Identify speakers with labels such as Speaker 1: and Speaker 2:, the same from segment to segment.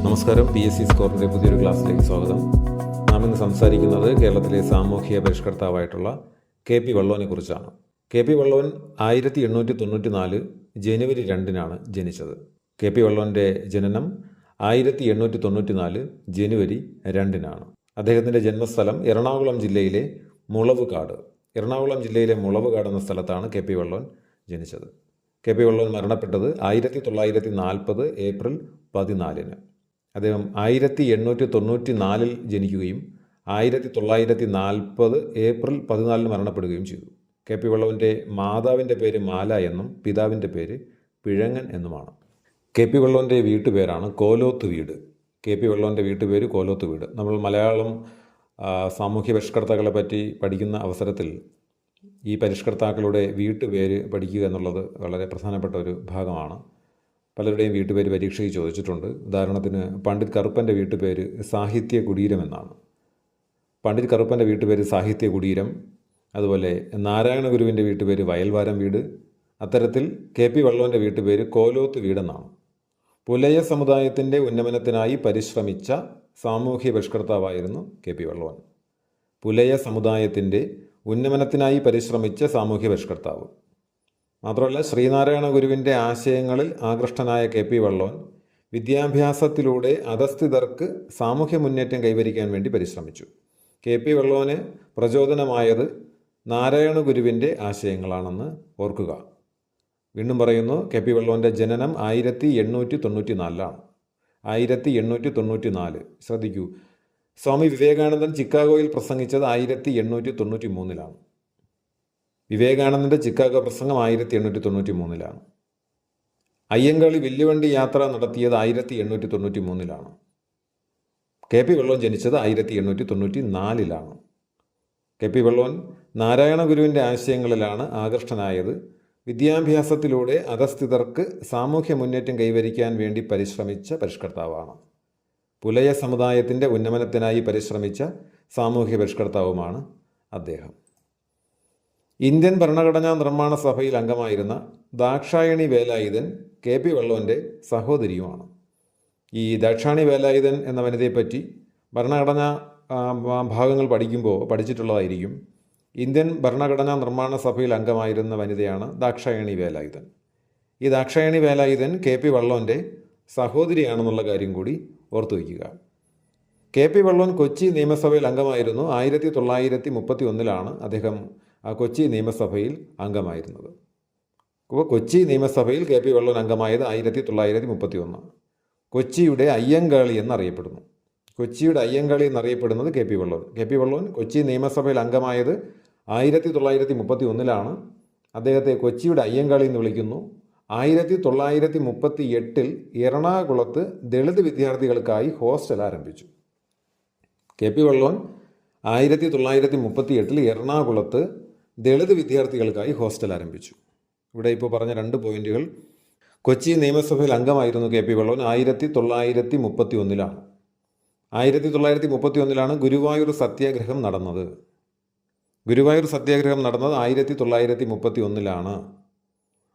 Speaker 1: നമസ്കാരം. PSC സ്കോറിൻ്റെ പുതിയൊരു ക്ലാസ്സിലേക്ക് സ്വാഗതം. നാം ഇന്ന് സംസാരിക്കുന്നത് കേരളത്തിലെ സാമൂഹിക പരിഷ്കർത്താവായിട്ടുള്ള KP വള്ളോനെ കുറിച്ചാണ്. KP വള്ളോൻ 1894 ജനുവരി 2-നാണ് ജനിച്ചത്. KP വള്ളോൻ്റെ ജനനം 1894 ജനുവരി 2-നാണ്. അദ്ദേഹത്തിൻ്റെ ജന്മസ്ഥലം എറണാകുളം ജില്ലയിലെ മുളവുകാട്. എറണാകുളം ജില്ലയിലെ മുളവുകാട് എന്ന സ്ഥലത്താണ് KP വള്ളോൻ ജനിച്ചത്. KP വള്ളോൻ മരണപ്പെട്ടത് 1940 ഏപ്രിൽ 14-ന്. അദ്ദേഹം 1894 ജനിക്കുകയും 1940 ഏപ്രിൽ 14-ന് മരണപ്പെടുകയും ചെയ്തു. KP വള്ളോൻ്റെ മാതാവിൻ്റെ പേര് മാല എന്നും പിതാവിൻ്റെ പേര് പിഴങ്ങൻ എന്നുമാണ്. KP വള്ളോൻ്റെ വീട്ടുപേരാണ് കോലോത്ത് വീട്. KP വള്ളോൻ്റെ വീട്ടുപേര് കോലോത്ത് വീട്. നമ്മൾ മലയാളം സാമൂഹ്യ പരിഷ്കർത്താക്കളെ പറ്റി പഠിക്കുന്ന അവസരത്തിൽ ഈ പരിഷ്കർത്താക്കളുടെ വീട്ടുപേര് പഠിക്കുക എന്നുള്ളത് വളരെ പ്രധാനപ്പെട്ട ഒരു ഭാഗമാണ്. പലരുടെയും വീട്ടുപേര് പരീക്ഷയ്ക്ക് ചോദിച്ചിട്ടുണ്ട്. ഉദാഹരണത്തിന് പണ്ഡിറ്റ് കറുപ്പൻ്റെ വീട്ടുപേര് സാഹിത്യ കുടീരം എന്നാണ്. പണ്ഡിറ്റ് കറുപ്പൻ്റെ വീട്ടുപേര് സാഹിത്യ കുടീരം. അതുപോലെ നാരായണ ഗുരുവിൻ്റെ വീട്ടുപേര് വയൽവാരം വീട്. അത്തരത്തിൽ KP വള്ളോൻ്റെ വീട്ടുപേര് കോലോത്ത് വീടെന്നാണ്. പുലയ സമുദായത്തിൻ്റെ ഉന്നമനത്തിനായി പരിശ്രമിച്ച സാമൂഹ്യ പരിഷ്കർത്താവായിരുന്നു KP വള്ളോൻ. പുലയ സമുദായത്തിൻ്റെ ഉന്നമനത്തിനായി പരിശ്രമിച്ച സാമൂഹ്യ പരിഷ്കർത്താവ്. മാത്രമല്ല, ശ്രീനാരായണ ഗുരുവിൻ്റെ ആശയങ്ങളിൽ ആകൃഷ്ടനായ KP വള്ളോൻ വിദ്യാഭ്യാസത്തിലൂടെ അധസ്ഥിതർക്ക് സാമൂഹ്യ മുന്നേറ്റം കൈവരിക്കാൻ വേണ്ടി പരിശ്രമിച്ചു. KP വള്ളോന് പ്രചോദനമായത് നാരായണ ഗുരുവിൻ്റെ ആശയങ്ങളാണെന്ന് ഓർക്കുക. വീണ്ടും പറയുന്നു, KP വള്ളോൻ്റെ ജനനം 1894-ലാണ്. 1894. ശ്രദ്ധിക്കൂ, സ്വാമി വിവേകാനന്ദൻ ചിക്കാഗോയിൽ പ്രസംഗിച്ചത് 1893-ലാണ്. വിവേകാനന്ദൻ്റെ ചിക്കാഗോ പ്രസംഗം 1893-ലാണ്. അയ്യങ്കാളി വില്ലുവണ്ടി യാത്ര നടത്തിയത് 1893-ലാണ്. KP വള്ളോൻ ജനിച്ചത് 1894-ലാണ്. KP വള്ളോൻ നാരായണ ഗുരുവിൻ്റെ ആശയങ്ങളിലാണ് ആകൃഷ്ടനായത്. വിദ്യാഭ്യാസത്തിലൂടെ അധസ്ഥിതർക്ക് സാമൂഹ്യ മുന്നേറ്റം കൈവരിക്കാൻ വേണ്ടി പരിശ്രമിച്ച പരിഷ്കർത്താവാണ്. പുലയ സമുദായത്തിൻ്റെ ഉന്നമനത്തിനായി പരിശ്രമിച്ച സാമൂഹ്യ പരിഷ്കർത്താവുമാണ് അദ്ദേഹം. ഇന്ത്യൻ ഭരണഘടനാ നിർമ്മാണ സഭയിൽ അംഗമായിരുന്ന ദാക്ഷായണി വേലായുധൻ KP വള്ളോൻ്റെ സഹോദരിയുമാണ്. ഈ ദാക്ഷായണി വേലായുധൻ എന്ന വനിതയെപ്പറ്റി ഭരണഘടനാ ഭാഗങ്ങൾ പഠിച്ചിട്ടുള്ളതായിരിക്കും. ഇന്ത്യൻ ഭരണഘടനാ നിർമ്മാണ സഭയിൽ അംഗമായിരുന്ന വനിതയാണ് ദാക്ഷായണി വേലായുധൻ. ഈ ദാക്ഷായണി വേലായുധൻ KP വള്ളോൻ്റെ സഹോദരിയാണെന്നുള്ള കാര്യം കൂടി ഓർത്തു വയ്ക്കുക. KP വള്ളോൻ കൊച്ചി നിയമസഭയിൽ അംഗമായിരുന്നു. 1931-ലാണ് അദ്ദേഹം കൊച്ചി നിയമസഭയിൽ അംഗമായിരുന്നത്. അപ്പോൾ കൊച്ചി നിയമസഭയിൽ KP വള്ളോൻ അംഗമായത് 1931. കൊച്ചിയുടെ അയ്യങ്കാളി എന്നറിയപ്പെടുന്നു. കൊച്ചിയുടെ അയ്യങ്കാളി എന്നറിയപ്പെടുന്നത് KP വള്ളോൻ. KP വള്ളോൻ കൊച്ചി നിയമസഭയിൽ അംഗമായത് 1931-ലാണ്. അദ്ദേഹത്തെ കൊച്ചിയുടെ അയ്യങ്കാളി എന്ന് വിളിക്കുന്നു. 1938 എറണാകുളത്ത് ദളിത് വിദ്യാർത്ഥികൾക്കായി ഹോസ്റ്റൽ ആരംഭിച്ചു. KP വള്ളോൻ 1938 എറണാകുളത്ത് ദളിത് വിദ്യാർത്ഥികൾക്കായി ഹോസ്റ്റൽ ആരംഭിച്ചു. ഇവിടെ ഇപ്പോൾ പറഞ്ഞ 2 പോയിന്റുകൾ. കൊച്ചി നിയമസഭയിൽ അംഗമായിരുന്നു KP വള്ളോൻ 1931-ലാണ്. 1931-ലാണ് ഗുരുവായൂർ സത്യാഗ്രഹം നടന്നത്. ഗുരുവായൂർ സത്യാഗ്രഹം നടന്നത് 1931-ലാണ്.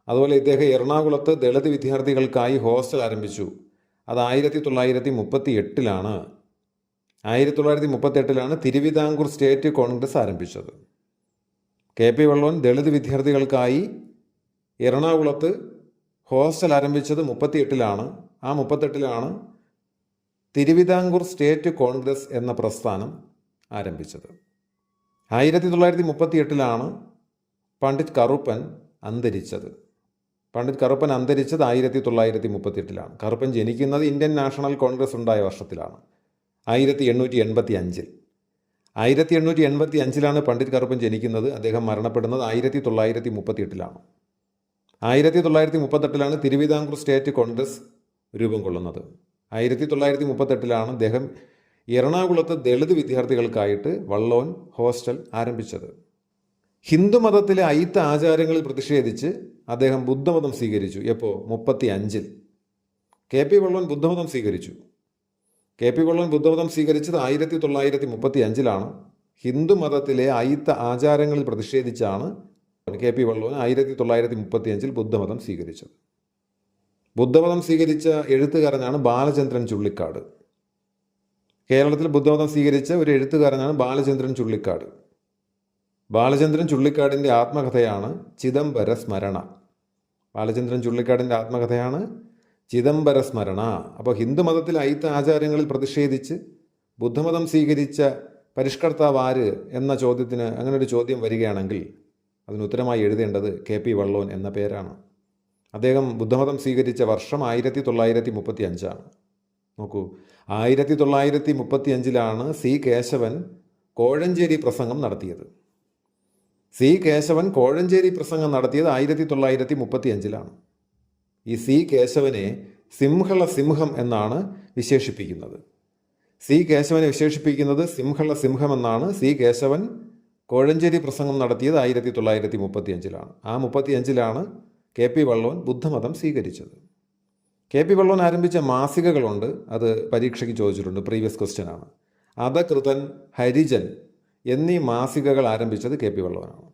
Speaker 1: അതുപോലെ ഇദ്ദേഹം എറണാകുളത്ത് ദളിത് വിദ്യാർത്ഥികൾക്കായി ഹോസ്റ്റൽ ആരംഭിച്ചു. അത് 1938-ലാണ്. 1938-ലാണ് തിരുവിതാംകൂർ സ്റ്റേറ്റ് കോൺഗ്രസ് ആരംഭിച്ചത്. KP വള്ളോൻ ദളിത് വിദ്യാർത്ഥികൾക്കായി എറണാകുളത്ത് ഹോസ്റ്റൽ ആരംഭിച്ചത് 38-ലാണ്. ആ 38-ലാണ് തിരുവിതാംകൂർ സ്റ്റേറ്റ് കോൺഗ്രസ് എന്ന പ്രസ്ഥാനം ആരംഭിച്ചത്. 1938-ലാണ് പണ്ഡിറ്റ് കറുപ്പൻ അന്തരിച്ചത്. പണ്ഡിറ്റ് കറുപ്പൻ അന്തരിച്ചത് 1938-ലാണ്. കറുപ്പൻ ജനിക്കുന്നത് ഇന്ത്യൻ നാഷണൽ കോൺഗ്രസ് ഉണ്ടായ വർഷത്തിലാണ്, 1885-ൽ. 1885-ലാണ് പണ്ഡിറ്റ് കറുപ്പൻ ജനിക്കുന്നത്. അദ്ദേഹം മരണപ്പെടുന്നത് 1938-ലാണ്. 1938-ലാണ് തിരുവിതാംകൂർ സ്റ്റേറ്റ് കോൺഗ്രസ് രൂപം കൊള്ളുന്നത്. 1938-ലാണ് അദ്ദേഹം എറണാകുളത്ത് ദളിത് വിദ്യാർത്ഥികൾക്കായിട്ട് വള്ളോൻ ഹോസ്റ്റൽ ആരംഭിച്ചത്. ഹിന്ദുമതത്തിലെ അയിത്ത ആചാരങ്ങളിൽ പ്രതിഷേധിച്ച് അദ്ദേഹം ബുദ്ധമതം സ്വീകരിച്ചു. എപ്പോൾ? 35-ൽ KP വള്ളോൻ ബുദ്ധമതം സ്വീകരിച്ചു. KP വള്ളോൻ ബുദ്ധമതം സ്വീകരിച്ചത് 1935-ലാണ്. ഹിന്ദുമതത്തിലെ അയിത്ത ആചാരങ്ങളിൽ പ്രതിഷേധിച്ചാണ് KP വള്ളോൻ 1935-ൽ ബുദ്ധമതം സ്വീകരിച്ചത്. ബുദ്ധമതം സ്വീകരിച്ച എഴുത്തുകാരനാണ് ബാലചന്ദ്രൻ ചുള്ളിക്കാട്. കേരളത്തിൽ ബുദ്ധമതം സ്വീകരിച്ച ഒരു എഴുത്തുകാരനാണ് ബാലചന്ദ്രൻ ചുള്ളിക്കാട്. ബാലചന്ദ്രൻ ചുള്ളിക്കാടിൻ്റെ ആത്മകഥയാണ് ചിദംബര സ്മരണ. ബാലചന്ദ്രൻ ചുള്ളിക്കാടിൻ്റെ ആത്മകഥയാണ് ചിദംബര സ്മരണ. അപ്പോൾ ഹിന്ദുമതത്തിലെ അയിത്ത ആചാരങ്ങളിൽ പ്രതിഷേധിച്ച് ബുദ്ധമതം സ്വീകരിച്ച പരിഷ്കർത്താവ് ആര് എന്ന ചോദ്യത്തിന് അങ്ങനെ ഒരു ചോദ്യം വരികയാണെങ്കിൽ അതിനുത്തരമായി എഴുതേണ്ടത് KP വള്ളോൻ എന്ന പേരാണ്. അദ്ദേഹം ബുദ്ധമതം സ്വീകരിച്ച വർഷം 1935. നോക്കൂ, 1935 C. കേശവൻ കോഴഞ്ചേരി പ്രസംഗം നടത്തിയത്. C. കേശവൻ കോഴഞ്ചേരി പ്രസംഗം നടത്തിയത് 1935. ഈ C. കേശവനെ സിംഹള സിംഹം എന്നാണ് വിശേഷിപ്പിക്കുന്നത്. C. കേശവനെ വിശേഷിപ്പിക്കുന്നത് സിംഹള സിംഹം എന്നാണ്. C. കേശവൻ കോഴഞ്ചേരി പ്രസംഗം നടത്തിയത് 1935. ആ 35 KP വള്ളോൻ ബുദ്ധമതം സ്വീകരിച്ചത്. KP വള്ളോൻ ആരംഭിച്ച മാസികകളുണ്ട്, അത് പരീക്ഷയ്ക്ക് ചോദിച്ചിട്ടുണ്ട്, പ്രീവിയസ് ക്വസ്റ്റ്യൻ ആണ്. അധകൃതൻ, ഹരിജൻ എന്നീ മാസികകൾ ആരംഭിച്ചത് KP വള്ളോനാണ്.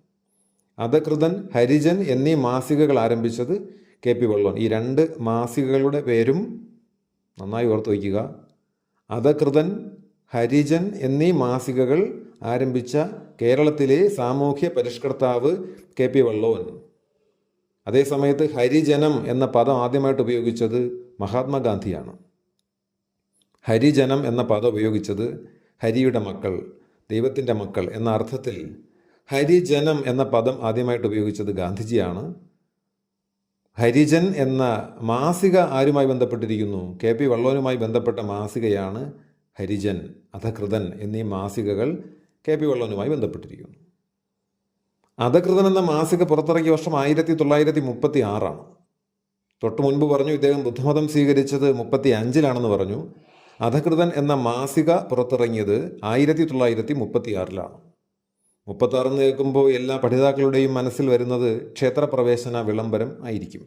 Speaker 1: അധകൃതൻ, ഹരിജൻ എന്നീ മാസികകൾ ആരംഭിച്ചത് KP വള്ളോൻ. ഈ രണ്ട് മാസികകളുടെ പേരും നന്നായി ഓർത്തു വയ്ക്കുക. അധകൃതൻ, ഹരിജൻ എന്നീ മാസികകൾ ആരംഭിച്ച കേരളത്തിലെ സാമൂഹ്യ പരിഷ്കർത്താവ് KP വള്ളോൻ. അതേസമയത്ത് ഹരിജനം എന്ന പദം ആദ്യമായിട്ട് ഉപയോഗിച്ചത് മഹാത്മാഗാന്ധിയാണ്. ഹരിജനം എന്ന പദം ഉപയോഗിച്ചത് ഹരിയുടെ മക്കൾ, ദൈവത്തിൻ്റെ മക്കൾ എന്ന അർത്ഥത്തിൽ ഹരിജനം എന്ന പദം ആദ്യമായിട്ട് ഉപയോഗിച്ചത് ഗാന്ധിജിയാണ്. ഹരിജൻ എന്ന മാസിക ആരുമായി ബന്ധപ്പെട്ടിരിക്കുന്നു? KP വള്ളോനുമായി ബന്ധപ്പെട്ട മാസികയാണ് ഹരിജൻ, അധകൃതൻ എന്നീ മാസികകൾ KP വള്ളോനുമായി ബന്ധപ്പെട്ടിരിക്കുന്നു. അധകൃതൻ എന്ന മാസിക പുറത്തിറക്കിയ വർഷം 1936. തൊട്ട് മുൻപ് പറഞ്ഞു ഇദ്ദേഹം ബുദ്ധമതം സ്വീകരിച്ചത് 35 പറഞ്ഞു. അധകൃതൻ എന്ന മാസിക പുറത്തിറങ്ങിയത് 1936. 36 കേൾക്കുമ്പോൾ എല്ലാ പഠിതാക്കളുടെയും മനസ്സിൽ വരുന്നത് ക്ഷേത്രപ്രവേശന വിളംബരം ആയിരിക്കും.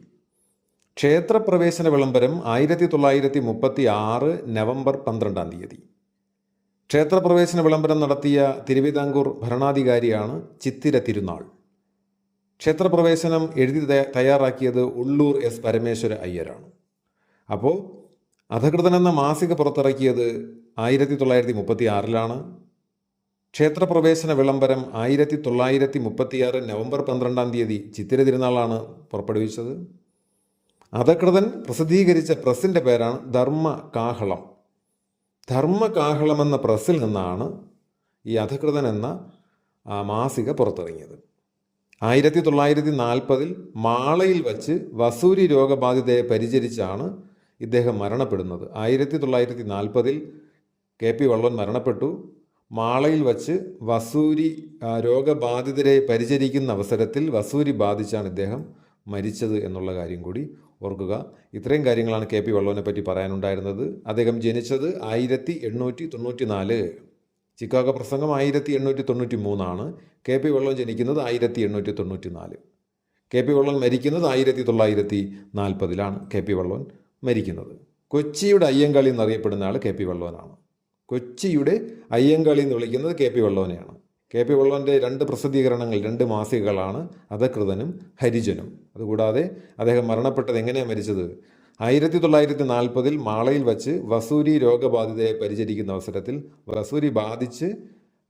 Speaker 1: ക്ഷേത്രപ്രവേശന വിളംബരം 1936 നവംബർ 12. ക്ഷേത്രപ്രവേശന വിളംബരം നടത്തിയ തിരുവിതാംകൂർ ഭരണാധികാരിയാണ് ചിത്തിര തിരുനാൾ. ക്ഷേത്രപ്രവേശനം എഴുതി തയ്യാറാക്കിയത് ഉള്ളൂർ S. പരമേശ്വര അയ്യരാണ്. അപ്പോൾ അധകൃതൻ എന്ന മാസിക പുറത്തിറക്കിയത് 1936. ക്ഷേത്രപ്രവേശന വിളംബരം 1936 നവംബർ 12 ചിത്തിര തിരുനാളാണ് പുറപ്പെടുവിച്ചത്. അധകൃതൻ പ്രസിദ്ധീകരിച്ച പ്രസിൻ്റെ പേരാണ് ധർമ്മകാഹളം. ധർമ്മകാഹളം എന്ന പ്രസിൽ നിന്നാണ് ഈ അധകൃതൻ എന്ന മാസിക പുറത്തിറങ്ങിയത്. 1940 മാളയിൽ വച്ച് വസൂരി രോഗബാധിതയെ പരിചരിച്ചാണ് ഇദ്ദേഹം മരണപ്പെടുന്നത്. 1940 KP വള്ളോൻ മരണപ്പെട്ടു. മാളയിൽ വച്ച് വസൂരി രോഗബാധിതരെ പരിചരിക്കുന്ന അവസരത്തിൽ വസൂരി ബാധിച്ചാണ് ഇദ്ദേഹം മരിച്ചത് എന്നുള്ള കാര്യം കൂടി ഓർക്കുക. ഇത്രയും കാര്യങ്ങളാണ് KP വള്ളോനെ പറ്റി പറയാനുണ്ടായിരുന്നത്. അദ്ദേഹം ജനിച്ചത് 1894. ചിക്കാഗോ പ്രസംഗം 1893. KP വള്ളോൻ ജനിക്കുന്നത് 1894. KP വള്ളോൻ മരിക്കുന്നത് 1940 KP വള്ളോൻ മരിക്കുന്നത്. കൊച്ചിയുടെ അയ്യങ്കാളി എന്നറിയപ്പെടുന്ന ആൾ KP വള്ളോനാണ്. കൊച്ചിയുടെ അയ്യങ്കാളി എന്ന് വിളിക്കുന്നത് KP വള്ളോനെയാണ്. KP വള്ളോൻ്റെ 2 പ്രസിദ്ധീകരണങ്ങൾ, 2 മാസികകളാണ് അധകൃതനും ഹരിജനും. അതുകൂടാതെ അദ്ദേഹം മരണപ്പെട്ടത് എങ്ങനെയാണ് മരിച്ചത്? 1940 മാളയിൽ വച്ച് വസൂരി രോഗബാധിതയെ പരിചരിക്കുന്ന അവസരത്തിൽ വസൂരി ബാധിച്ച്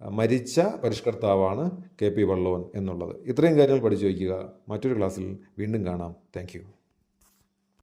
Speaker 1: മരിച്ച പരിഷ്കർത്താവാണ് KP വള്ളോൻ എന്നുള്ളത്. ഇത്രയും കാര്യങ്ങൾ പഠിച്ചു വയ്ക്കുക. മറ്റൊരു ക്ലാസ്സിൽ വീണ്ടും കാണാം. താങ്ക്